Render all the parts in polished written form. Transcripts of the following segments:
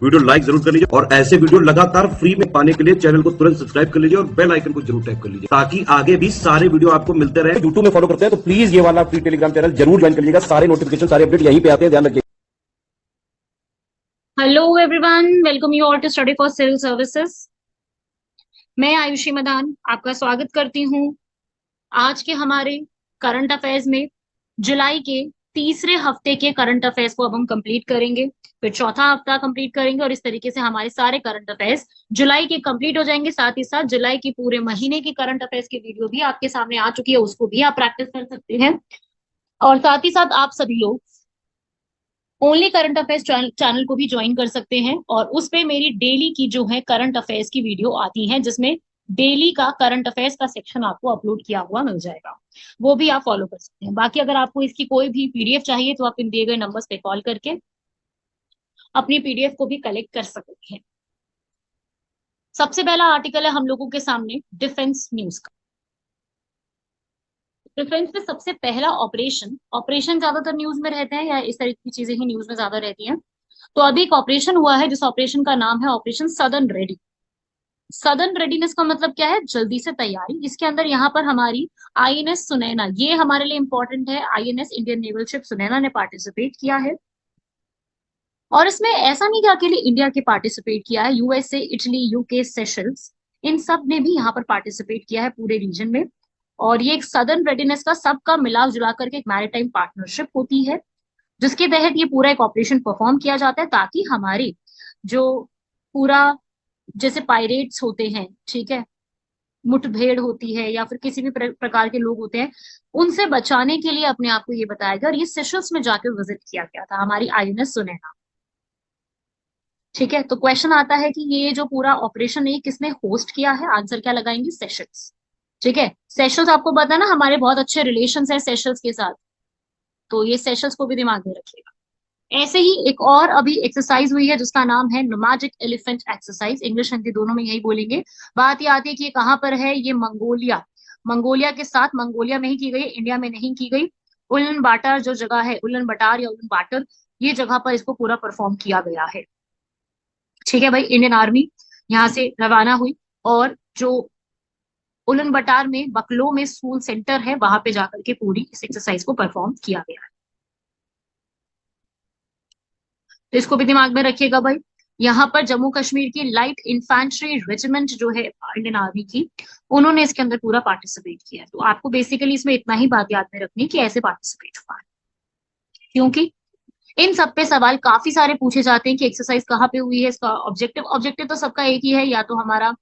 Video like जरूर कर लीजिए और ऐसे वीडियो लगातार फ्री में पाने के लिए चैनल को तुरंत सब्सक्राइब कर लीजिए और बेल आइकन को जरूर टैप कर लीजिए ताकि आगे भी सारे वीडियो आपको मिलते रहे। यूट्यूब में फॉलो करते हैं तो प्लीज ये वाला फ्री टेलीग्राम चैनल जरूर ज्वाइन कर लीजिएगा। सारे नोटिफिकेशन सारे अपडेट यहीं पे आते हैं, ध्यान रखिए। Hello everyone, welcome you all to study for civil services. मैं आयुषी मदान आपका स्वागत करती हूँ आज के हमारे करंट अफेयर्स में। जुलाई के तीसरे हफ्ते के करंट अफेयर्स को अब हम कंप्लीट करेंगे, फिर चौथा हफ्ता कंप्लीट करेंगे और इस तरीके से हमारे सारे करंट अफेयर्स जुलाई के कंप्लीट हो जाएंगे। साथ ही साथ जुलाई के पूरे महीने की करंट अफेयर्स की वीडियो भी आपके सामने आ चुकी है, उसको भी आप प्रैक्टिस कर सकते हैं। और साथ ही साथ आप सभी लोग ओनली करंट अफेयर्स चैनल को भी ज्वाइन कर सकते हैं और उस पे मेरी डेली की जो है करंट अफेयर्स की वीडियो आती है, जिसमें डेली का करंट अफेयर्स का सेक्शन आपको अपलोड किया हुआ मिल जाएगा, वो भी आप फॉलो कर सकते हैं। बाकी अगर आपको इसकी कोई भी पीडीएफ चाहिए तो आप इन दिए गए नंबर्स पे कॉल करके अपनी पीडीएफ को भी कलेक्ट कर सकते हैं। सबसे पहला आर्टिकल है हम लोगों के सामने डिफेंस न्यूज का। डिफेंस में सबसे पहला ऑपरेशन ऑपरेशन ज्यादातर न्यूज में रहते हैं या इस तरह की चीजें ही न्यूज में ज्यादा रहती हैं। तो अभी एक ऑपरेशन हुआ है जिस ऑपरेशन का नाम है operation southern ready. Southern readiness का मतलब क्या है? जल्दी से तैयारी। इसके अंदर यहाँ पर हमारी आईएनएस सुनैना, ये हमारे लिए इंपॉर्टेंट है, INS Indian naval ship Sunaina ने पार्टिसिपेट किया है। और इसमें ऐसा नहीं कि अकेले इंडिया के पार्टिसिपेट किया है, यूएसए, इटली, यूके, सेशल्स, इन सब ने भी यहाँ पर पार्टिसिपेट किया है पूरे रीजन में। और ये एक सदर्न रेडीनेस का सबका मिला जुला करके एक मैरीटाइम पार्टनरशिप होती है, जिसके तहत ये पूरा एक ऑपरेशन परफॉर्म किया जाता है ताकि हमारी जो पूरा जैसे पायरेट्स होते हैं, ठीक है, मुठभेड़ होती है या फिर किसी भी प्रकार के लोग होते हैं, उनसे बचाने के लिए अपने आप को ये बताया गया। और ये सेशल्स में जाकर विजिट किया गया था हमारी आईएनएस सुनैना। ठीक है, तो क्वेश्चन आता है कि ये जो पूरा ऑपरेशन है किसने होस्ट किया है? आंसर क्या लगाएंगे? सेशल्स। ठीक है, सेशल्स आपको पता है ना, हमारे बहुत अच्छे रिलेशंस है सेशल्स के साथ, तो ये सेशल्स को भी दिमाग में रखिएगा। ऐसे ही एक और अभी एक्सरसाइज हुई है जिसका नाम है nomadic elephant exercise. English Hindi दोनों में यही बोलेंगे। बात ये आती है कि ये कहाँ पर है? ये मंगोलिया, मंगोलिया के साथ, मंगोलिया में ही की गई, इंडिया में नहीं की गई। उलन बाटर जो जगह है, उलन बटार या उलन बाटर, ये जगह पर इसको पूरा परफॉर्म किया गया है। ठीक है भाई, इंडियन आर्मी यहाँ से रवाना हुई और जो उलन बटार में बकलो में स्कूल सेंटर है वहां पे जाकर के पूरी इस एक्सरसाइज को परफॉर्म किया गया है। तो इसको भी दिमाग में रखिएगा भाई। यहाँ पर जम्मू कश्मीर की लाइट इन्फेंट्री रेजिमेंट जो है इंडियन आर्मी की, उन्होंने इसके अंदर पूरा पार्टिसिपेट किया है। तो आपको बेसिकली इसमें इतना ही बात याद में रखनी कि ऐसे पार्टिसिपेट हुआ है, क्योंकि इन सब पे सवाल काफी सारे पूछे जाते हैं कि एक्सरसाइज कहाँ पे हुई है, इसका ऑब्जेक्टिव ऑब्जेक्टिव तो सबका एक ही है, या तो हमारा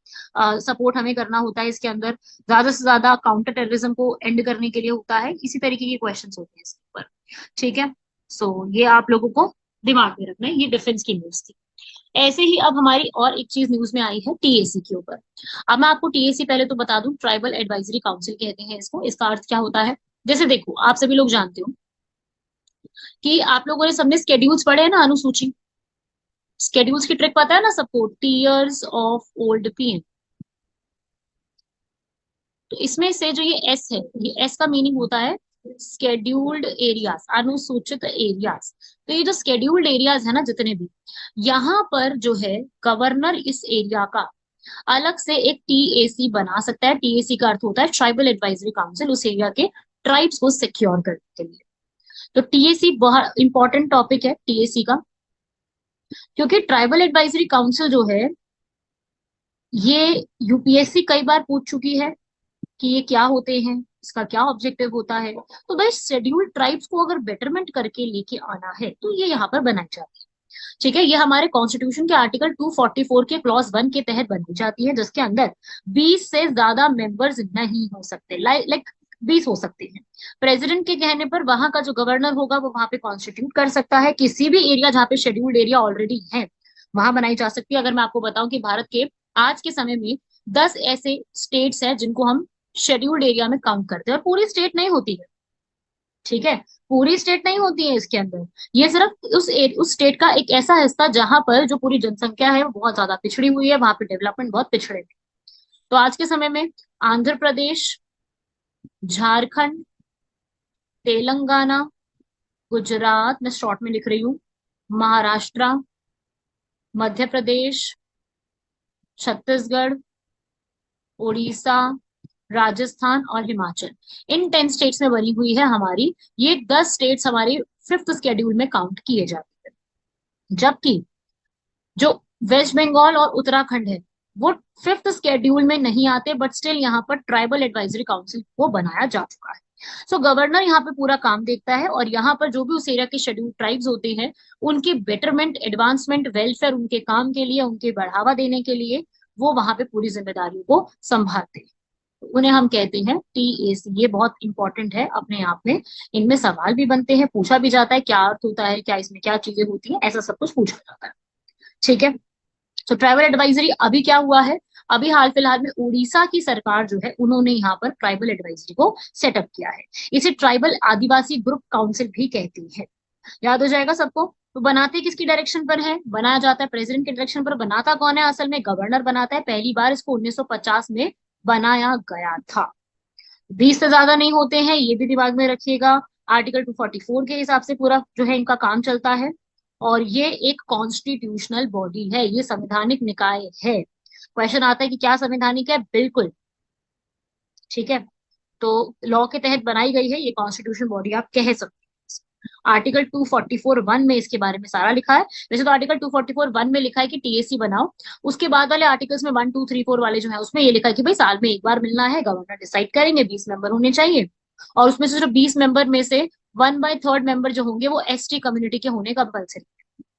सपोर्ट हमें करना होता है इसके अंदर, ज्यादा से ज्यादा काउंटर टेररिज्म को एंड करने के लिए होता है, इसी तरीके के क्वेश्चंस होते हैं इसके ऊपर। ठीक है, सो ये आप लोगों को दिमाग में रखना है। ये डिफेंस की न्यूज थी। ऐसे ही अब हमारी और एक चीज न्यूज में आई है टीएसी के ऊपर। अब मैं आपको टीएसी पहले तो बता दूं, ट्राइबल एडवाइजरी काउंसिल कहते हैं इसको। इसका अर्थ क्या होता है? जैसे देखो, आप सभी लोग जानते हो कि आप लोगों ने सबने स्केड्यूल्स पढ़े हैं ना, अनुसूची। स्केड्यूल्स की ट्रिक पता है ना सबको, टीयर्स ऑफ ओल्ड पीएम। तो इसमें से जो ये एस है, ये एस का मीनिंग होता है स्केड्यूल्ड एरियाज, अनुसूचित एरियाज। तो ये जो स्केड्यूल्ड एरियाज है ना जितने भी, यहाँ पर जो है गवर्नर इस एरिया का अलग से एक टीएसी बना सकता है। टीएसी का अर्थ होता है ट्राइबल एडवाइजरी काउंसिल, उस एरिया के ट्राइब्स को सिक्योर करने के लिए। तो टीएसी बहुत इंपॉर्टेंट टॉपिक है टीएसी का, क्योंकि ट्राइबल एडवाइजरी काउंसिल जो है ये यूपीएससी कई बार पूछ चुकी है कि ये क्या होते हैं, इसका क्या ऑब्जेक्टिव होता है। तो भाई शेड्यूल्ड ट्राइब्स को अगर बेटरमेंट करके लेके आना है तो ये यहाँ पर बनाई जाती है। ठीक है, ये हमारे कॉन्स्टिट्यूशन के आर्टिकल 244 के क्लॉज 1 के तहत बनाई जाती है, जिसके अंदर 20 से ज्यादा मेंबर्स नहीं हो सकते। लाइक 20 हो सकते हैं। प्रेसिडेंट के कहने पर वहां का जो गवर्नर होगा वो वहां पे कॉन्स्टिट्यूट कर सकता है। किसी भी एरिया जहाँ पे शेड्यूल्ड एरिया ऑलरेडी है वहां बनाई जा सकती है। अगर मैं आपको बताऊं कि भारत के आज के समय में 10 ऐसे स्टेट्स हैं जिनको हम शेड्यूल्ड एरिया में काउंट करते हैं, और पूरी स्टेट नहीं होती है। ठीक है, पूरी स्टेट नहीं होती है इसके अंदर, ये सिर्फ उस स्टेट का एक ऐसा हिस्सा जहां पर जो पूरी जनसंख्या है वो बहुत ज्यादा पिछड़ी हुई है, वहां पे डेवलपमेंट बहुत पिछड़े हैं। तो आज के समय में आंध्र प्रदेश, झारखंड, तेलंगाना, गुजरात, मैं शॉर्ट में लिख रही हूँ, महाराष्ट्र, मध्य प्रदेश, छत्तीसगढ़, उड़ीसा, राजस्थान और हिमाचल, इन 10 स्टेट्स में बनी हुई है हमारी। ये 10 स्टेट्स हमारे 5th शेड्यूल में काउंट किए जाते हैं, जबकि जो वेस्ट बंगाल और उत्तराखंड है वो 5th शेड्यूल में नहीं आते, बट स्टिल यहाँ पर ट्राइबल एडवाइजरी काउंसिल को बनाया जा चुका है। सो गवर्नर यहाँ पे पूरा काम देखता है, और यहाँ पर जो भी उस एरिया के शेड्यूल ट्राइब्स होते हैं उनकी बेटरमेंट, एडवांसमेंट, वेलफेयर, उनके काम के लिए, उनके बढ़ावा देने के लिए वो वहां पे पूरी जिम्मेदारियों को संभालते हैं। उन्हें हम कहते हैं टीएसी। ये बहुत इंपॉर्टेंट है अपने आप में। इनमें सवाल भी बनते हैं, पूछा भी जाता है क्या अर्थ होता है, क्या इसमें क्या चीजें होती हैं, ऐसा सब कुछ पूछा जाता है। ठीक है। तो ट्राइबल एडवाइजरी अभी क्या हुआ है, अभी हाल फिलहाल में उड़ीसा की सरकार जो है उन्होंने यहाँ पर ट्राइबल एडवाइजरी को सेटअप किया है। इसे ट्राइबल आदिवासी ग्रुप काउंसिल भी कहती है। याद हो जाएगा सबको। तो बनाते किसकी डायरेक्शन पर है, बनाया जाता है प्रेसिडेंट के डायरेक्शन पर। बनाता कौन है, असल में गवर्नर बनाता है। पहली बार इसको 1950 में बनाया गया था। 20 से ज्यादा नहीं होते हैं, ये भी दिमाग में रखिएगा। आर्टिकल 244 के हिसाब से पूरा जो है इनका काम चलता है, और ये एक कॉन्स्टिट्यूशनल बॉडी है, ये संवैधानिक निकाय है। क्वेश्चन आता है कि क्या संवैधानिक है, बिल्कुल। ठीक है। तो लॉ के तहत बनाई गई है ये कॉन्स्टिट्यूशन बॉडी, आप कह सकते हैं। आर्टिकल 244(1) में इसके बारे में सारा लिखा है। वैसे तो आर्टिकल 244(1) में लिखा है कि टीएसी बनाओ। उसके बाद वाले आर्टिकल्स में 1, 2, 3, 4 वाले जो है उसमें ये लिखा है कि भाई साल में एक बार मिलना है, गवर्नर डिसाइड करेंगे, 20 मेंबर होने चाहिए, और उसमें से सिर्फ 20 मेंबर में से 1/3 मेंबर जो होंगे वो एसटी कम्युनिटी के होने कंपल्सरी,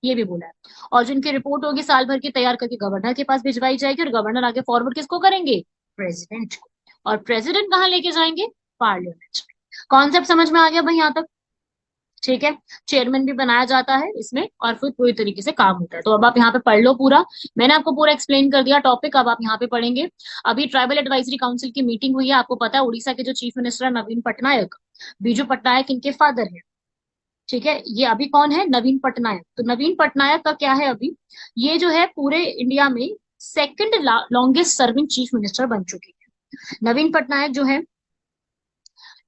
ये भी बोला है। और जिनकी रिपोर्ट होगी साल भर की तैयार करके गवर्नर के पास भिजवाई जाएगी, और गवर्नर आगे फॉरवर्ड किसको करेंगे, प्रेसिडेंट को। और प्रेसिडेंट कहाँ लेके जाएंगे, पार्लियामेंट में। कॉन्सेप्ट समझ में आ गया भाई यहाँ तक। ठीक है। चेयरमैन भी बनाया जाता है इसमें, और फिर पूरी तरीके से काम होता है। तो अब आप यहाँ पे पढ़ लो पूरा। मैंने आपको पूरा एक्सप्लेन कर दिया टॉपिक, अब आप यहाँ पे पढ़ेंगे। अभी ट्राइबल एडवाइजरी काउंसिल की मीटिंग हुई है। आपको पता है उड़ीसा के जो चीफ मिनिस्टर है नवीन पटनायक, बीजू पटनायक इनके फादर है। ठीक है। ये अभी कौन है, नवीन पटनायक। तो नवीन पटनायक का क्या है अभी, ये जो है पूरे इंडिया में second longest serving chief minister बन चुके हैं। नवीन पटनायक जो है,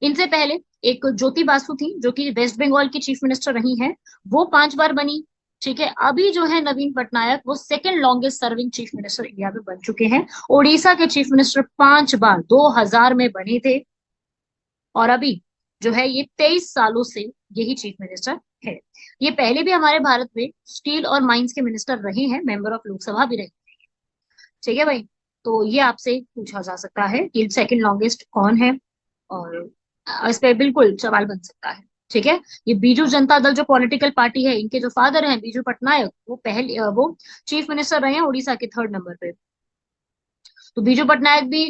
इनसे पहले एक ज्योति बासु थी जो कि वेस्ट बंगाल की चीफ मिनिस्टर रही हैं, वो 5 बार बनी। ठीक है। अभी जो है नवीन पटनायक वो second longest serving chief minister India में बन चुके हैं। उड़ीसा के चीफ मिनिस्टर 5 बार 2000 में बने थे, और अभी जो है ये 23 सालों से यही चीफ मिनिस्टर है। ये पहले भी हमारे भारत में स्टील और माइंस के मिनिस्टर रहे हैं, मेंबर ऑफ लोकसभा भी रहे। ठीक है भाई। तो ये आपसे पूछा जा सकता है कि सेकंड लॉन्गेस्ट कौन है, और इस पे बिल्कुल सवाल बन सकता है। ठीक है। ये बीजू जनता दल जो पॉलिटिकल पार्टी है, इनके जो फादर हैं बीजू पटनायक, वो पहले वो चीफ मिनिस्टर रहे हैं उड़ीसा के 3rd नंबर पे। तो बीजू पटनायक भी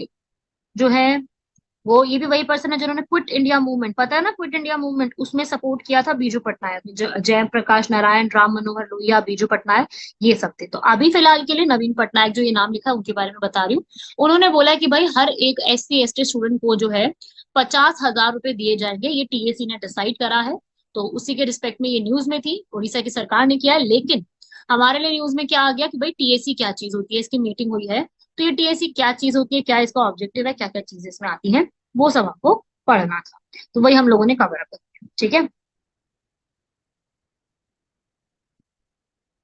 जो है वो, ये भी वही पर्सन है जिन्होंने क्विट इंडिया मूवमेंट, पता है ना, क्विट इंडिया मूवमेंट, उसमें सपोर्ट किया था बीजू पटनायक ने। जय प्रकाश नारायण, राम मनोहर लोहिया, बीजू पटनायक, ये सब थे। तो अभी फिलहाल के लिए नवीन पटनायक जो ये नाम लिखा है उनके बारे में बता रही हूँ। उन्होंने बोला कि भाई हर एक SC ST स्टूडेंट को जो है 50,000 रुपए दिए जाएंगे, ये टीएसी ने डिसाइड करा है। तो उसी के रिस्पेक्ट में ये न्यूज में थी, उड़ीसा की सरकार ने किया है। लेकिन हमारे लिए न्यूज में क्या आ गया कि भाई टीएसी क्या चीज होती है, इसकी मीटिंग हुई है, तो ये टीएसी क्या चीज होती है, क्या इसका ऑब्जेक्टिव है, क्या क्या चीजें इसमें आती हैं, वो सब आपको पढ़ना था। तो वही हम लोगों ने कवर अप किया। ठीक है।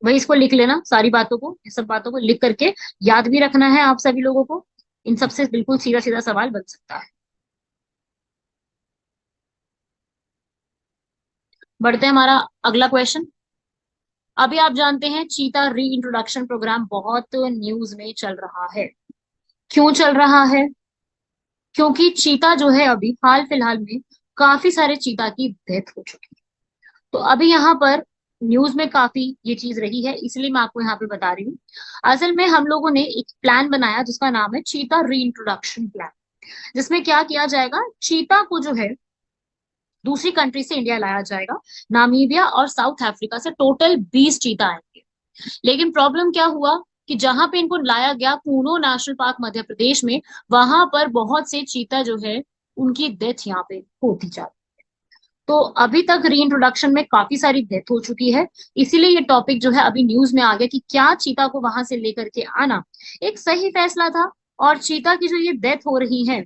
वही इसको लिख लेना, सारी बातों को, ये सब बातों को लिख करके याद भी रखना है आप सभी लोगों को। इन सबसे बिल्कुल सीधा सीधा सवाल बन सकता है। बढ़ते हैं हमारा अगला क्वेश्चन। अभी आप जानते हैं चीता री इंट्रोडक्शन प्रोग्राम बहुत न्यूज में चल रहा है। क्यों चल रहा है, क्योंकि चीता जो है अभी हाल फिलहाल में काफी सारे चीता की डेथ हो चुकी है। तो अभी यहाँ पर न्यूज में काफी ये चीज रही है, इसलिए मैं आपको यहाँ पे बता रही हूँ। असल में हम लोगों ने एक प्लान बनाया जिसका नाम है चीता री इंट्रोडक्शन प्लान, जिसमें क्या किया जाएगा, चीता को जो है दूसरी कंट्री से इंडिया लाया जाएगा। नामीबिया और साउथ अफ्रीका से टोटल 20 चीता आएंगे। लेकिन प्रॉब्लम क्या हुआ कि जहां पे इनको लाया गया, कूनो नेशनल पार्क मध्य प्रदेश में, वहां पर बहुत से चीता जो है उनकी डेथ यहाँ पे होती जाती। तो अभी तक री इंट्रोडक्शन में काफी सारी डेथ हो चुकी है, इसीलिए ये टॉपिक जो है अभी न्यूज में आ गया कि क्या चीता को वहां से लेकर के आना एक सही फैसला था। और चीता की जो ये डेथ हो रही है,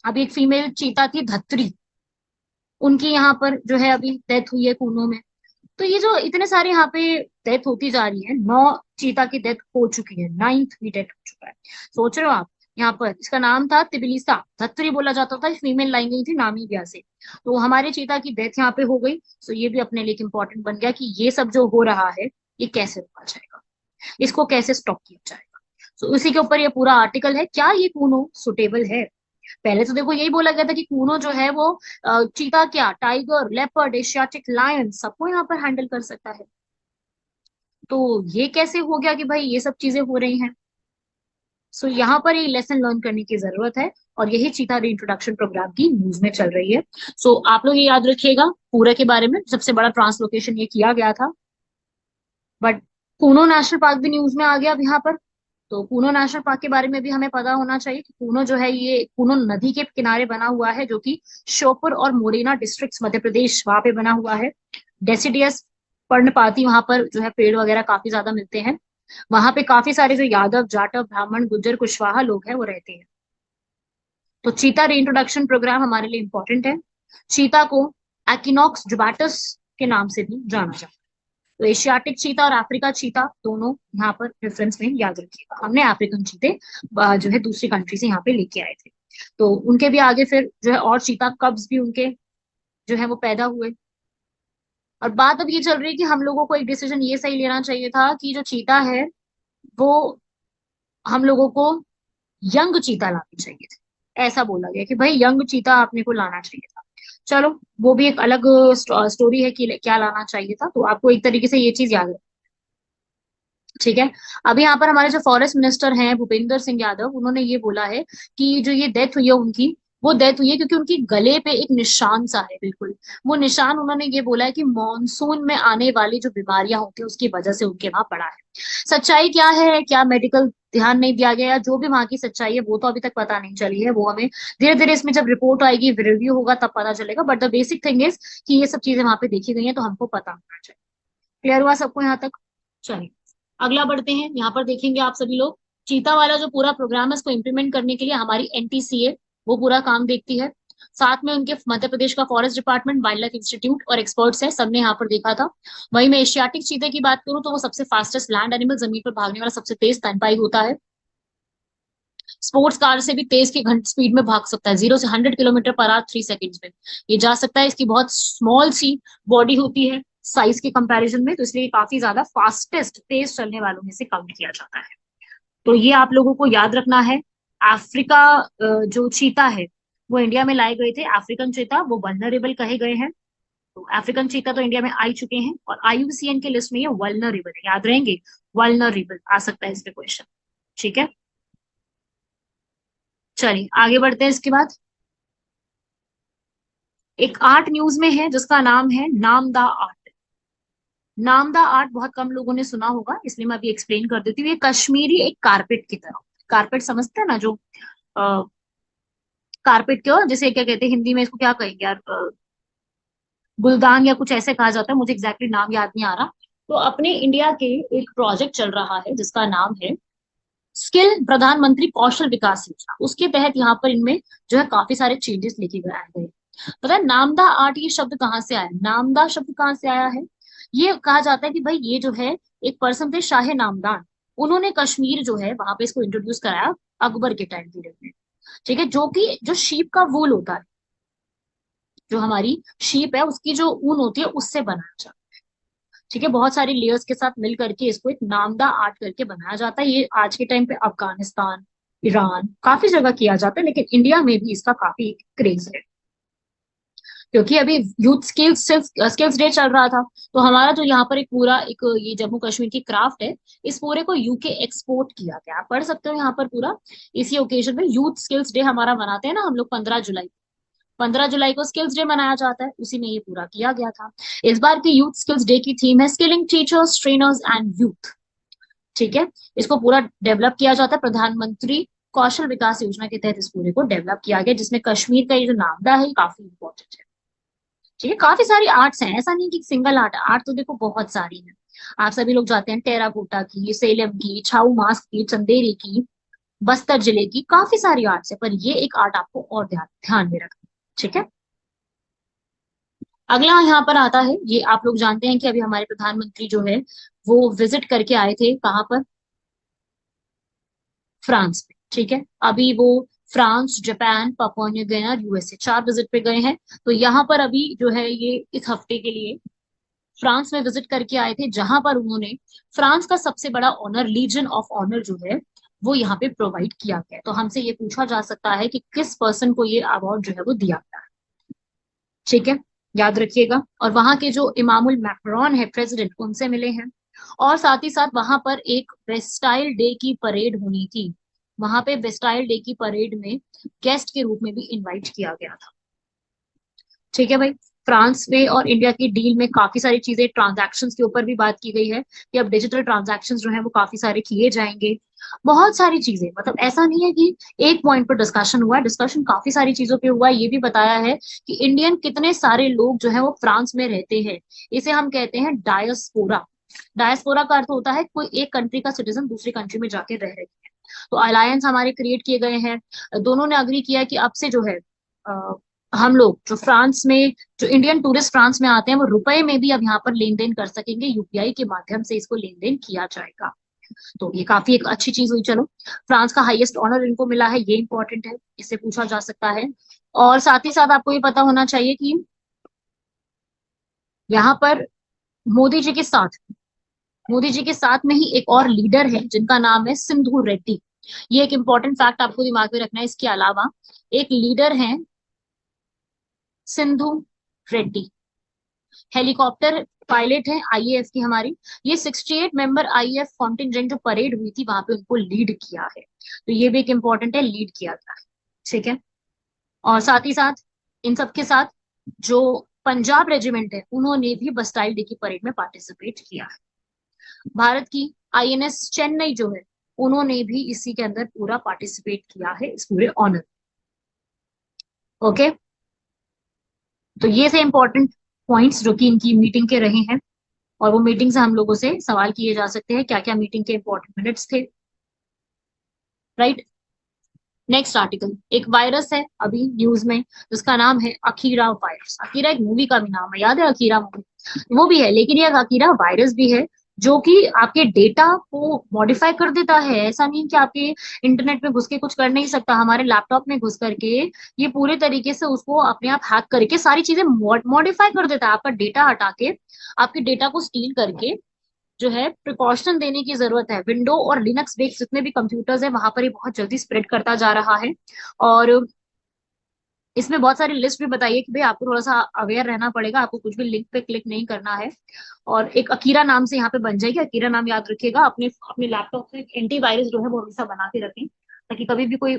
अभी एक फीमेल चीता थी धत्री, उनकी यहाँ पर जो है अभी डेथ हुई है कूनो में। तो ये जो इतने सारे यहाँ पे डेथ होती जा रही है, 9 चीता की डेथ हो चुकी है, 9th भी डेथ हो चुका है। सोच रहे हो आप? यहाँ पर इसका नाम था तिबिलिसा, धत्तरी बोला जाता था, फीमेल लाई गई थी नामीबिया से। तो हमारे चीता की डेथ यहाँ पे हो गई। सो ये भी अपने लिए इम्पोर्टेंट बन गया कि ये सब जो हो रहा है ये कैसे रोका जाएगा, इसको कैसे स्टॉप किया जाएगा। सो उसी के ऊपर ये पूरा आर्टिकल है। क्या ये कूनो सुटेबल है? पहले तो देखो यही बोला गया था कि कूनो जो है वो चीता क्या, टाइगर, लेपर्ड, एशियाटिक लायन सबको यहाँ पर हैंडल कर सकता है। तो ये कैसे हो गया कि भाई ये सब चीजें हो रही हैं? सो यहाँ पर ये लेसन लर्न करने की जरूरत है, और यही चीता रीइंट्रोडक्शन प्रोग्राम की न्यूज में चल रही है। सो आप लोग ये याद रखिएगा पूरा के बारे में, सबसे बड़ा ट्रांसलोकेशन ये किया गया था। बट कूनो नेशनल पार्क भी न्यूज में आ गया अब यहाँ पर। तो कूनो नेशनल पार्क के बारे में भी हमें पता होना चाहिए कि कूनो जो है ये कूनो नदी के किनारे बना हुआ है, जो कि श्योपुर और मोरेना डिस्ट्रिक्ट्स मध्य प्रदेश वहां पे बना हुआ है। डेसिडियस पर्णपाती वहां पर जो है पेड़ वगैरह काफी ज्यादा मिलते हैं। वहां पे काफी सारे जो यादव, जाटव, ब्राह्मण, गुज्जर, कुशवाहा लोग हैं वो रहते हैं। तो चीता रीइंट्रोडक्शन प्रोग्राम हमारे लिए इंपॉर्टेंट है। चीता को एक्िनॉक्स जुबाटस के नाम से भी जाना जाता है। तो एशियाटिक चीता और अफ्रीका चीता दोनों यहाँ पर रेफरेंस में याद रखिएगा। हमने अफ्रीकन चीते जो है दूसरी कंट्री से यहाँ पे लेके आए थे। तो उनके भी आगे फिर जो है और चीता कब्स भी उनके जो है वो पैदा हुए। और बात अब ये चल रही है कि हम लोगों को एक डिसीजन ये सही लेना चाहिए था कि जो चीता है वो हम लोगों को यंग चीता लानी चाहिए थी। ऐसा बोला गया कि भाई यंग चीता आपने को लाना चाहिए था। चलो वो भी एक अलग स्टोरी है कि क्या लाना चाहिए था। तो आपको एक तरीके से ये चीज याद है, ठीक है। अभी यहाँ पर हमारे जो फॉरेस्ट मिनिस्टर हैं भूपेंद्र सिंह यादव, उन्होंने ये बोला है कि जो ये डेथ हुई है उनकी, वो डेथ हुई है क्योंकि उनकी गले पे एक निशान सा है, बिल्कुल वो निशान। उन्होंने ये बोला है कि मॉनसून में आने वाली जो बीमारियां होती है उसकी वजह से उनके वहां पड़ा है। सच्चाई क्या है, क्या मेडिकल ध्यान नहीं दिया गया, जो भी वहां की सच्चाई है वो तो अभी तक पता नहीं चली है। वो हमें धीरे धीरे इसमें जब रिपोर्ट आएगी, रिव्यू होगा तब पता चलेगा। But the basic thing is कि ये सब चीजें वहां पे देखी गई हैं, तो हमको पता होना चाहिए। क्लियर हुआ सबको यहाँ तक? चलिए अगला बढ़ते हैं। यहाँ पर देखेंगे आप सभी लोग, चीता वाला जो पूरा प्रोग्राम है इसको इम्प्लीमेंट करने के लिए हमारी एनटीसीए वो पूरा काम देखती है। साथ में उनके मध्य प्रदेश का forest department, wild life institute और एक्सपर्ट्स है, सबने यहाँ पर देखा था। वहीं मैं एशियाटिक चीते की बात करूं तो वो सबसे फास्टेस्ट लैंड एनिमल, जमीन पर भागने वाला सबसे तेज स्तनपायी होता है। स्पोर्ट्स कार से भी तेज की घंटे स्पीड में भाग सकता है, 0 से 100 किलोमीटर पर आवर 3 सेकेंड्स में ये जा सकता है। इसकी बहुत स्मॉल सी बॉडी होती है साइज के कंपैरिजन में, तो इसलिए काफी ज्यादा फास्टेस्ट तेज चलने वालों में से काउंट किया जाता है। तो ये आप लोगों को याद रखना है। अफ्रीका जो चीता है वो इंडिया में लाए गए थे, अफ्रीकन चीता वो वल्नरेबल कहे गए हैं। तो अफ्रीकन चीता तो इंडिया में आ चुके हैं, और आईयूसीएन के लिस्ट में ये वल्नरेबल है, याद रहेंगे। वल्नरेबल आ सकता है इस पे क्वेश्चन, ठीक है। चलिए आगे बढ़ते हैं। इसके बाद एक आर्ट न्यूज में है जिसका नाम है नामदा आर्ट। नामदा आर्ट बहुत कम लोगों ने सुना होगा, इसलिए मैं अभी एक्सप्लेन कर देती हूँ। ये कश्मीरी एक कारपेट की तरह, कारपेट समझते हैं ना, जो कारपेट क्यों, जैसे क्या कहते हैं हिंदी में इसको क्या कहेंगे यार, गुलदान या कुछ ऐसे कहा जाता है, मुझे एग्जैक्टली नाम याद नहीं आ रहा। तो अपने इंडिया के एक प्रोजेक्ट चल रहा है जिसका नाम है स्किल प्रधानमंत्री कौशल विकास योजना। उसके तहत यहाँ पर इनमें जो है काफी सारे चेंजेस लेके गए हैं। पता है नामदा आर्ट ये शब्द कहाँ से आया, नामदा शब्द कहाँ से आया है? ये कहा जाता है कि भाई ये जो है एक पर्सन थे शाह नामदान, उन्होंने कश्मीर जो है वहां पे इसको इंट्रोड्यूस कराया अकबर के टाइम पीरियड में, ठीक है। जो कि जो शीप का वूल होता है, जो हमारी शीप है उसकी जो ऊन होती है उससे बनाया जाता है, ठीक है। बहुत सारी लेयर्स के साथ मिल करके इसको एक नामदा आर्ट करके बनाया जाता है। ये आज के टाइम पे अफगानिस्तान, ईरान काफी जगह किया जाता है, लेकिन इंडिया में भी इसका काफी क्रेज है, क्योंकि अभी यूथ स्किल्स डे चल रहा था। तो हमारा जो यहाँ पर एक पूरा एक ये जम्मू कश्मीर की क्राफ्ट है, इस पूरे को यूके एक्सपोर्ट किया गया। आप पढ़ सकते हो यहाँ पर पूरा। इसी ओकेजन में यूथ स्किल्स डे हमारा मनाते हैं ना हम लोग, 15 जुलाई। 15 जुलाई को स्किल्स डे मनाया जाता है, उसी में ये पूरा किया गया था। इस बार की यूथ स्किल्स डे की थीम है skilling teachers, trainers and youth, ठीक है। इसको पूरा डेवलप किया जाता है प्रधानमंत्री कौशल विकास योजना के तहत, इस पूरे को डेवलप किया गया, जिसमें कश्मीर का ये जो नामदा है काफी इंपॉर्टेंट है, ठीक है। काफी सारी आर्ट्स हैं, ऐसा नहीं कि सिंगल आर्ट, आर्ट तो देखो बहुत सारी है। आप सभी लोग जाते हैं टेराकोटा की, सेलम की, छाऊ मास्क की, चंदेरी की, बस्तर जिले की, काफी सारी आर्ट्स है, पर ये एक आर्ट आपको और ध्यान ध्यान में रखना, ठीक है। अगला यहाँ पर आता है, ये आप लोग जानते हैं कि अभी हमारे प्रधानमंत्री जो है वो विजिट करके आए थे कहाँ पर, फ्रांस में। ठीक है, अभी वो France, Japan, Papua New Guinea और यूएसए 4 विजिट पे गए हैं। तो यहाँ पर अभी जो है ये इस हफ्ते के लिए फ्रांस में विजिट करके आए थे, जहां पर उन्होंने फ्रांस का सबसे बड़ा ऑनर, लीजन ऑफ ऑनर जो है वो यहाँ पे प्रोवाइड किया गया है। तो हमसे ये पूछा जा सकता है कि किस पर्सन को ये अवार्ड जो है वो दिया गया है। ठीक है, याद रखिएगा। और वहां के जो इमामुल मैक्रोन है प्रेसिडेंट, उनसे मिले हैं। और साथ ही साथ वहां पर एक बेस्टाइल डे की परेड होनी थी, वहां पे बेस्टाइल डे की परेड में गेस्ट के रूप में भी इनवाइट किया गया था। ठीक है भाई, फ्रांस में और इंडिया की डील में काफी सारी चीजें, ट्रांजैक्शंस के ऊपर भी बात की गई है कि अब डिजिटल ट्रांजैक्शंस जो है वो काफी सारे किए जाएंगे। बहुत सारी चीजें, मतलब ऐसा नहीं है कि एक पॉइंट पर डिस्कशन हुआ है, डिस्कशन काफी सारी चीजों पे हुआ है। ये भी बताया है कि इंडियन कितने सारे लोग जो है वो फ्रांस में रहते हैं। इसे हम कहते हैं डायस्पोरा। डायस्पोरा का अर्थ होता है कोई एक कंट्री का सिटीजन दूसरी कंट्री में जाके रह रहे हैं। तो अलायंस हमारे क्रिएट किए गए हैं। दोनों ने अग्री किया कि अब से जो है हम लोग जो फ्रांस में, जो इंडियन टूरिस्ट फ्रांस में आते हैं, वो रुपए में भी अब यहाँ पर लेन देन कर सकेंगे, यूपीआई के माध्यम से इसको लेन देन किया जाएगा। तो ये काफी एक अच्छी चीज हुई। चलो, फ्रांस का हाईएस्ट ऑनर इनको मिला है, ये इंपॉर्टेंट है, इससे पूछा जा सकता है। और साथ ही साथ आपको ये पता होना चाहिए कि यहाँ पर मोदी जी के साथ, मोदी जी के साथ में ही एक और लीडर है जिनका नाम है सिंधु रेड्डी। ये एक इंपॉर्टेंट फैक्ट आपको दिमाग में रखना है। इसके अलावा एक लीडर है सिंधु रेड्डी, हेलीकॉप्टर पायलट है आईएएफ की हमारी। ये 68 मेंबर आईएएफ कॉन्टिजेंट जो परेड हुई थी वहां पे उनको लीड किया है। तो ये भी एक इंपॉर्टेंट है, लीड किया गया है। ठीक है, और साथ ही साथ इन सबके साथ जो पंजाब रेजिमेंट है उन्होंने भी बस्टाइल डे की परेड में पार्टिसिपेट किया है। भारत की आईएनएस चेन्नई जो है उन्होंने भी इसी के अंदर पूरा पार्टिसिपेट किया है, इस पूरे ऑनर। ओके, तो ये थे इंपॉर्टेंट पॉइंट्स जो कि इनकी मीटिंग के रहे हैं। और वो मीटिंग से हम लोगों से सवाल किए जा सकते हैं, क्या क्या मीटिंग के इंपॉर्टेंट मिनट्स थे। राइट, नेक्स्ट आर्टिकल, एक वायरस है अभी न्यूज में जिसका नाम है अकीरा वायरस। अकीरा एक मूवी का भी नाम है, याद है अकीरा मूवी, वो भी है, लेकिन ये अकीरा वायरस भी है जो कि आपके डेटा को मॉडिफाई कर देता है। ऐसा नहीं कि आपके इंटरनेट में घुस के कुछ कर नहीं सकता, हमारे लैपटॉप में घुस करके ये पूरे तरीके से उसको अपने आप हैक करके सारी चीजें मॉडिफाई कर देता है। आपका डेटा हटा के, आपके डेटा को स्टील करके जो है प्रिकॉशन देने की जरूरत है। विंडो और लिनक्स बेस्ड जितने भी कंप्यूटर्स है वहां पर ये बहुत जल्दी स्प्रेड करता जा रहा है। और इसमें बहुत सारी लिस्ट भी बताइए कि भाई आपको थोड़ा सा अवेयर रहना पड़ेगा, आपको कुछ भी लिंक पे क्लिक नहीं करना है। और एक अकीरा नाम से यहाँ पे बन जाएगी, अकीरा नाम याद रखिएगा। अपने अपने लैपटॉप में एंटीवायरस जो है वो हमेशा बना के रखें, ताकि कभी भी कोई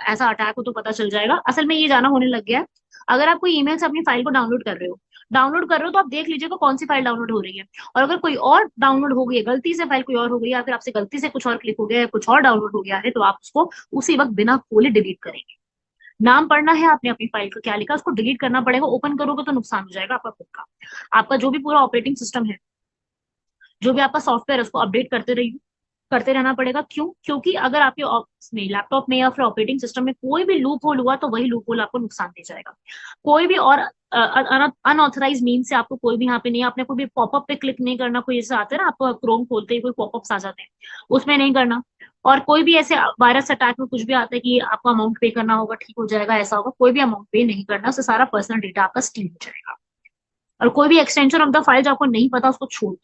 ऐसा अटैक हो तो पता चल जाएगा। असल में ये जाना होने लग गया है, अगर आप कोई ईमेल से अपनी फाइल को डाउनलोड कर रहे हो तो आप देख लीजिएगा कौन सी फाइल डाउनलोड हो रही है। और अगर कोई और डाउनलोड हो गई है, गलती से फाइल कोई और हो गई है, या फिर आपसे गलती से कुछ और क्लिक हो गया है, कुछ और डाउनलोड हो गया है, तो आप उसको उसी वक्त बिना खोले डिलीट करेंगे। नाम पढ़ना है आपने अपनी फाइल को क्या लिखा, उसको डिलीट करना पड़ेगा। ओपन करोगे तो नुकसान हो जाएगा आपका खुद का। आपका जो भी पूरा ऑपरेटिंग सिस्टम है, जो भी आपका सॉफ्टवेयर है, उसको अपडेट करते रहना पड़ेगा। क्यों? क्योंकि अगर आपके में लैपटॉप में या फिर ऑपरेटिंग सिस्टम में कोई भी लूप होल हुआ तो वही लूप होल आपको नुकसान दे जाएगा। कोई भी और अनऑथराइज मीन से आपको कोई भी यहाँ पे नहीं, आपने कोई भी पॉपअप पे क्लिक नहीं करना। कोई ऐसे आते हैं ना, आपको क्रोम खोलते ही कोई पॉपअप्स आ जाते हैं, उसमें नहीं करना। और कोई भी ऐसे वायरस अटैक में कुछ भी आता है कि आपको अमाउंट पे करना होगा, ठीक हो जाएगा, ऐसा होगा, कोई भी अमाउंट पे नहीं करना, उससे सारा पर्सनल डेटा आपका स्टील हो जाएगा। और कोई भी एक्सटेंशन ऑफ द फाइल जो आपको नहीं पता उसको छोड़ दो।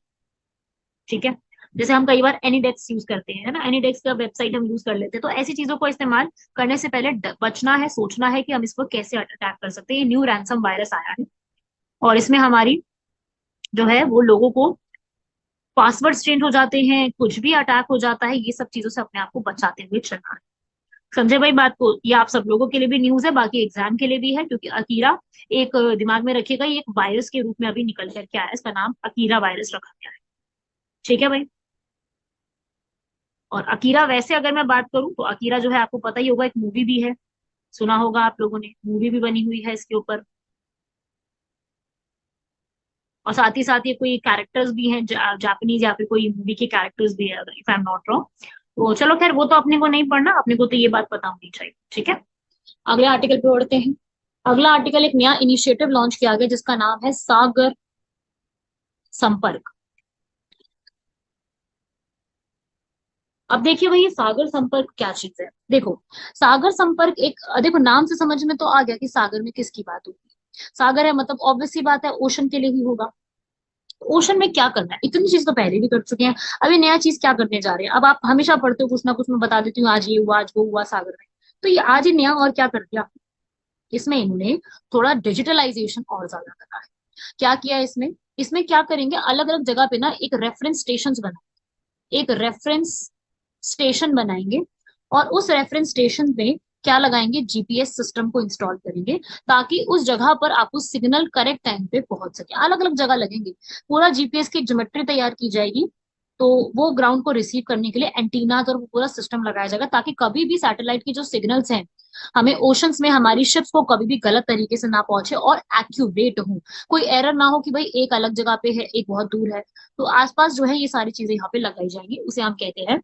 ठीक है, जैसे हम कई बार एनीडेक्स यूज करते हैं, है ना, एनीडेक्स का वेबसाइट हम यूज कर लेते हैं। तो ऐसी चीजों को इस्तेमाल करने से पहले बचना है, सोचना है कि हम इसको कैसे अटैक कर सकते हैं। ये न्यू रैंसम वायरस आया है और इसमें हमारी जो है वो लोगों को पासवर्ड चेंज हो जाते हैं, कुछ भी अटैक हो जाता है। ये सब चीजों से अपने आप को बचाते हुए चलना है। समझे भाई बात को? ये आप सब लोगों के लिए भी न्यूज है, बाकी एग्जाम के लिए भी है, क्योंकि अकीरा एक दिमाग में रखिएगा, ये एक वायरस के रूप में अभी निकल करके आया है, इसका नाम अकीरा वायरस रखा गया है। ठीक है भाई। और अकीरा वैसे अगर मैं बात करूं तो अकीरा जो है आपको पता ही होगा, एक मूवी भी है, सुना होगा आप लोगों ने, मूवी भी बनी हुई है इसके ऊपर। और साथ ही साथ ये कोई कैरेक्टर्स भी हैं जापानीज, या फिर कोई मूवी के कैरेक्टर्स भी है, if I am not wrong. तो चलो खैर, वो तो अपने को नहीं पढ़ना, अपने को तो ये बात पता होनी चाहिए। ठीक है, अगले आर्टिकल पे बढ़ते हैं। अगला आर्टिकल, एक नया इनिशिएटिव लॉन्च किया गया जिसका नाम है सागर संपर्क। अब देखिए भाई, ये सागर संपर्क क्या चीज है। देखो, सागर संपर्क एक, देखो नाम से समझ में तो आ गया कि सागर में किसकी बात होगी। सागर है मतलब ऑब्वियस सी बात है ओशन के लिए ही होगा। ओशन में क्या करना है, इतनी चीज तो पहले भी कर चुके हैं, अभी नया चीज क्या करने जा रहे हैं। अब आप हमेशा पढ़ते हो कुछ ना कुछ, मैं बता देती हूँ, आज ये हुआ, आज वो हुआ सागर में। तो ये आज ही नया और क्या कर दिया, इसमें इन्होंने थोड़ा डिजिटलाइजेशन और ज्यादा करा है। क्या किया है इसमें, इसमें क्या करेंगे, अलग अलग जगह पे ना एक रेफरेंस स्टेशन बना, एक रेफरेंस स्टेशन बनाएंगे, और उस रेफरेंस स्टेशन में क्या लगाएंगे, जीपीएस सिस्टम को इंस्टॉल करेंगे, ताकि उस जगह पर आपको सिग्नल करेक्ट टाइम पे पहुंच सके। अलग अलग जगह लगेंगे, पूरा जीपीएस की ज्योमेट्री तैयार की जाएगी। तो वो ग्राउंड को रिसीव करने के लिए एंटीनाज और वो पूरा सिस्टम लगाया जाएगा, ताकि कभी भी सैटेलाइट की जो सिग्नल्स हैं हमें ओशंस में हमारी शिप्स को कभी भी गलत तरीके से ना पहुंचे और एक्यूरेट हो, कोई एरर ना हो कि भाई एक अलग जगह पे है एक बहुत दूर है। तो आसपास जो है ये सारी चीजें यहाँ पे लगाई जाएंगी, उसे हम कहते हैं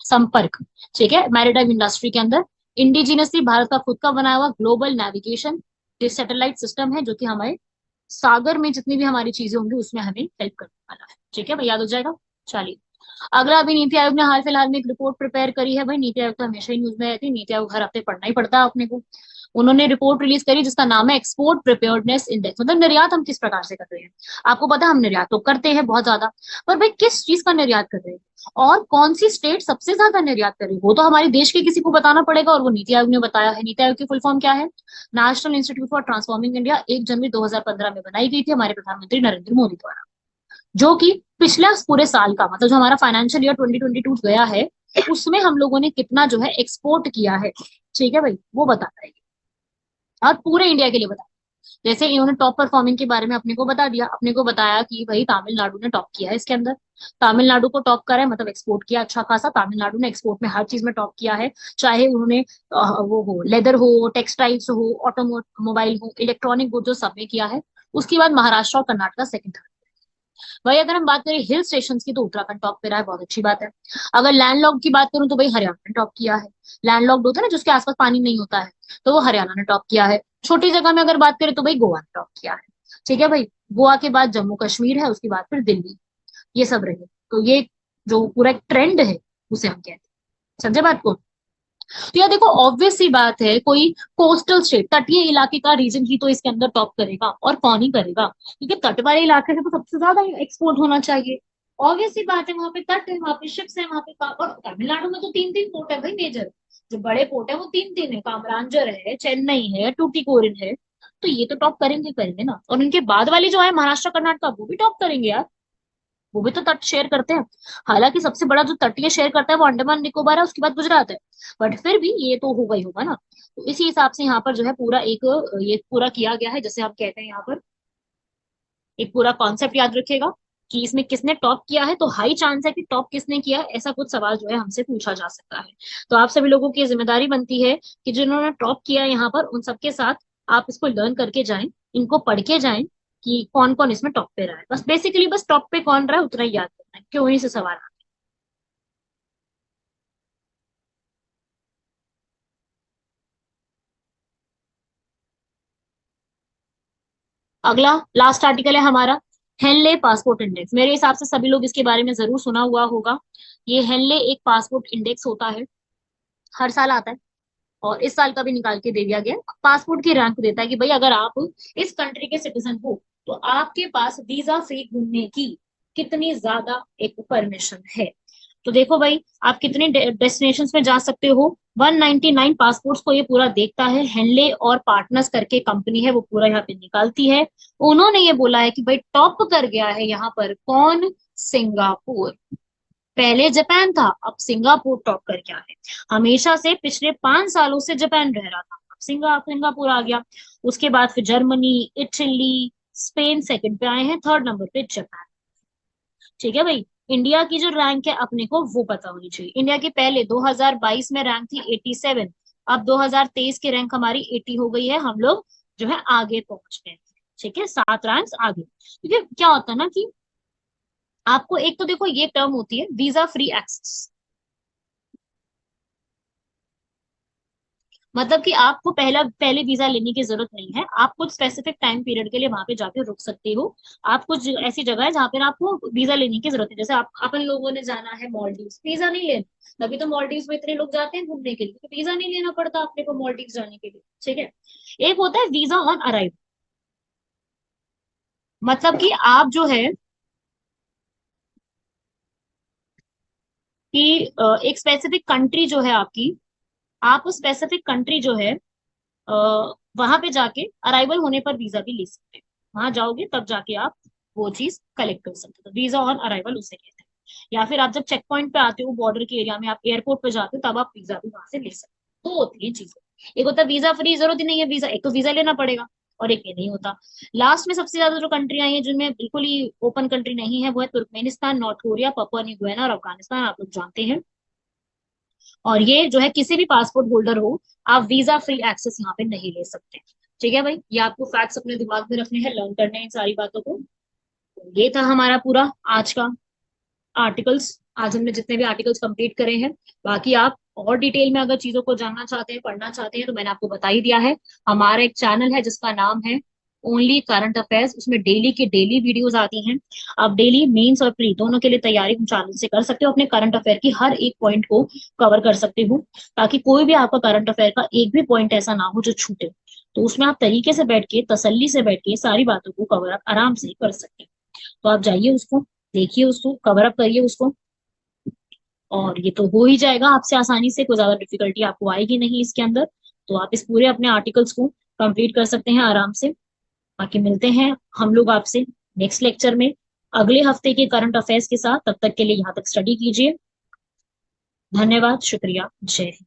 संपर्क। ठीक है, मैरीटाइम इंडस्ट्री के अंदर इंडिजिनसली भारत का खुद का बनाया हुआ ग्लोबल नेविगेशन सैटेलाइट सिस्टम है, जो कि हमारे सागर में जितनी भी हमारी चीजें होंगी उसमें हमें हेल्प करने वाला है। ठीक है भाई, याद हो जाएगा। चलिए, अगला, अभी नीति आयोग ने हाल फिलहाल में एक रिपोर्ट प्रिपेयर करी है। भाई नीति आयोग तो हमेशा ही न्यूज में रहती है, नीति आयोग हर हफ्ते पढ़ना ही पड़ता है अपने को। उन्होंने रिपोर्ट रिलीज करी जिसका नाम है एक्सपोर्ट प्रिपेयर्डनेस इंडेक्स, मतलब निर्यात हम किस प्रकार से कर रहे हैं। आपको पता है हम निर्यात तो करते हैं बहुत ज्यादा, पर भाई किस चीज का निर्यात कर रहे हैं और कौन सी स्टेट सबसे ज्यादा निर्यात कर रही है, वो तो हमारे देश के किसी को बताना पड़ेगा, और वो नीति आयोग ने बताया है। नीति आयोग की फुल फॉर्म क्या है, national institute for transforming India, 1 जनवरी 2015 में बनाई गई थी हमारे प्रधानमंत्री नरेंद्र मोदी द्वारा, जो कि पिछला पूरे साल का मतलब जो हमारा फाइनेंशियल ईयर 2022 गया है उसमें हम लोगों ने कितना जो है एक्सपोर्ट किया है। ठीक है भाई, वो बताता है और पूरे इंडिया के लिए बताया। जैसे इन्होंने टॉप परफॉर्मिंग के बारे में अपने को बता दिया, अपने को बताया कि भाई तमिलनाडु ने टॉप किया है इसके अंदर, तमिलनाडु को टॉप करा है, मतलब एक्सपोर्ट किया अच्छा खासा, तमिलनाडु ने एक्सपोर्ट में हर चीज में टॉप किया है। चाहे उन्होंने वो हो लेदर हो, टेक्सटाइल्स हो, ऑटोमोबाइल हो, इलेक्ट्रॉनिक गुड्स हो, सब में किया है। उसके बाद महाराष्ट्र और कर्नाटक सेकंड। वही अगर हम बात करें हिल स्टेशन की तो उत्तराखंड टॉप पे रहा है, बहुत अच्छी बात है। अगर लैंडलॉक्ड की बात करूं तो भाई हरियाणा ने टॉप किया है। लैंडलॉक्ड होता है ना जिसके आसपास पानी नहीं होता है, तो वो हरियाणा ने टॉप किया है। छोटी जगह में अगर बात करें तो भाई गोवा ने टॉप किया है। ठीक है भाई, गोवा के बाद जम्मू कश्मीर है, उसके बाद फिर दिल्ली, ये सब रहे। तो ये जो पूरा एक ट्रेंड है उसे हम कहते हैं, समझे बात को। तो यार देखो, ऑब्वियस सी बात है, कोई कोस्टल स्टेट तटीय इलाके का रीजन ही तो इसके अंदर टॉप करेगा, और कौन ही करेगा, क्योंकि तट वाले इलाके से तो सबसे ज्यादा एक्सपोर्ट होना चाहिए। ऑब्वियस सी बात है, वहां पे तट है, वहां पे शिप्स है, वहां पे और तमिलनाडु में तो 3-3 पोर्ट है भाई मेजर, जो बड़े पोर्ट है वो 3-3 है, कामरांजर है, चेन्नई है, टूटिकोरिन है। तो ये तो टॉप करेंगे करेंगे ना, और उनके बाद वाली जो है महाराष्ट्र कर्नाटक वो भी टॉप करेंगे यार, वो भी तो तट शेयर करते हैं। हालांकि सबसे बड़ा जो तटीय शेयर करता है वो अंडमान निकोबार है, उसके बाद गुजरात है, बट फिर भी ये तो होगा ही होगा ना। तो इसी हिसाब से यहाँ पर जो है पूरा एक ये पूरा किया गया है, जैसे हम कहते हैं यहाँ पर एक पूरा कॉन्सेप्ट याद रखिएगा कि इसमें किसने टॉप किया है, तो हाई चांस है कि टॉप किसने किया है, ऐसा कुछ सवाल जो है हमसे पूछा जा सकता है। तो आप सभी लोगों की जिम्मेदारी बनती है कि जिन्होंने टॉप किया है यहाँ पर उन सबके साथ आप इसको लर्न करके जाएं, इनको पढ़ के जाएं कि कौन कौन इसमें टॉप पे रहा है। बस बेसिकली बस टॉप पे कौन रहा है उतना ही याद करना है, क्यों, वहीं से सवाल आता है। अगला लास्ट आर्टिकल है हमारा, हेनले पासपोर्ट इंडेक्स। मेरे हिसाब से सभी लोग इसके बारे में जरूर सुना हुआ होगा। ये हेनले एक पासपोर्ट इंडेक्स होता है, हर साल आता है, और इस साल का भी निकाल के दे दिया गया। पासपोर्ट की रैंक देता है कि भाई अगर आप इस कंट्री के सिटीजन हो तो आपके पास वीजा फ्री घूमने की कितनी ज्यादा एक परमिशन है। तो देखो भाई, आप कितने डेस्टिनेशन में जा सकते हो, 199 पासपोर्ट्स को ये पूरा देखता है। हेनले और पार्टनर्स करके कंपनी है, वो पूरा यहाँ पे निकालती है। उन्होंने ये बोला है कि भाई टॉप कर गया है यहाँ पर कौन, सिंगापुर। पहले जापान था, अब सिंगापुर टॉप कर गया है। हमेशा से पिछले 5 सालों से जापान रह रहा था, अब सिंगापुर आ गया। उसके बाद फिर जर्मनी, इटली, स्पेन सेकंड पे आए हैं, थर्ड नंबर पे जापान। ठीक है भाई, इंडिया की जो रैंक है अपने को वो पता होनी चाहिए। इंडिया की पहले 2022 में रैंक थी 87, अब 2023 की रैंक हमारी 80 हो गई है, हम लोग जो है आगे पहुंच गए। ठीक है, 7 रैंक्स आगे। क्योंकि क्या होता है ना कि आपको एक तो देखो ये टर्म होती है वीजा फ्री एक्सेस। मतलब कि आपको पहले वीजा लेने की जरूरत नहीं है, आप कुछ स्पेसिफिक टाइम पीरियड के लिए वहां पे जाके रुक सकते हो। आप कुछ ऐसी जगह है जहाँ पर आपको वीजा लेने की जरूरत है, जैसे आप अपन लोगों ने जाना है मॉलडीव्स, वीजा नहीं लेना, तभी तो मॉलडीव्स में इतने लोग जाते हैं घूमने के लिए, तो वीजा नहीं लेना पड़ता अपने को मॉलडीव्स जाने के लिए, ठीक है। एक होता है वीजा ऑन अराइवल, मतलब कि आप जो है कि एक स्पेसिफिक कंट्री जो है आपकी, आप उस स्पेसिफिक कंट्री जो है वहां पे जाके अराइवल होने पर वीजा भी ले सकते हैं, वहां जाओगे तब जाके आप वो चीज कलेक्ट कर सकते हो, वीजा ऑन अराइवल उसे कहते हैं। या फिर आप जब चेक पॉइंट पे आते हो बॉर्डर के एरिया में, आप एयरपोर्ट पे जाते हो, तब आप वीजा भी वहां से ले सकते हो। तो होती है चीजें, एक होता है वीजा फ्री, जरूरत ही नहीं है वीजा, एक तो वीजा लेना पड़ेगा, और एक ये नहीं होता। लास्ट में सबसे ज्यादा जो कंट्री आई है जिनमें बिल्कुल ही ओपन कंट्री नहीं है, वो है Turkmenistan, north Korea, Papua new Guinea और अफगानिस्तान, आप लोग जानते हैं। और ये जो है किसी भी पासपोर्ट होल्डर हो, आप वीजा फ्री एक्सेस यहाँ पे नहीं ले सकते। ठीक है भाई, ये आपको फैक्ट्स अपने दिमाग में रखने हैं, लर्न करने हैं इन सारी बातों को। तो ये था हमारा पूरा आज का आर्टिकल्स, आज हमने जितने भी आर्टिकल्स कंप्लीट करे हैं। बाकी आप और डिटेल में अगर चीजों को जानना चाहते हैं, पढ़ना चाहते हैं, तो मैंने आपको बता ही दिया है। हमारा एक चैनल है जिसका नाम है ओनली करंट अफेयर्स, उसमें डेली की डेली वीडियोस आती हैं। आप डेली मेंस और प्री दोनों के लिए तैयारी हम चैनल से कर सकते हो, अपने करंट अफेयर की हर एक पॉइंट को कवर कर सकते हो, ताकि कोई भी आपका करंट अफेयर का एक भी पॉइंट ऐसा ना हो जो छूटे। तो उसमें आप तरीके से बैठ के, तसल्ली से बैठ के सारी बातों को कवर आप आराम से कर सकते हैं। तो आप जाइए उसको, देखिए उसको, कवर अप करिए उसको, और ये तो हो ही जाएगा आपसे आसानी से, कोई ज्यादा डिफिकल्टी आपको आएगी नहीं इसके अंदर। तो आप इस पूरे अपने आर्टिकल्स को कंप्लीट कर सकते हैं आराम से। बाकी मिलते हैं हम लोग आपसे नेक्स्ट लेक्चर में अगले हफ्ते के करंट अफेयर्स के साथ। तब तक के लिए यहाँ तक स्टडी कीजिए। धन्यवाद, शुक्रिया, जय हिंद।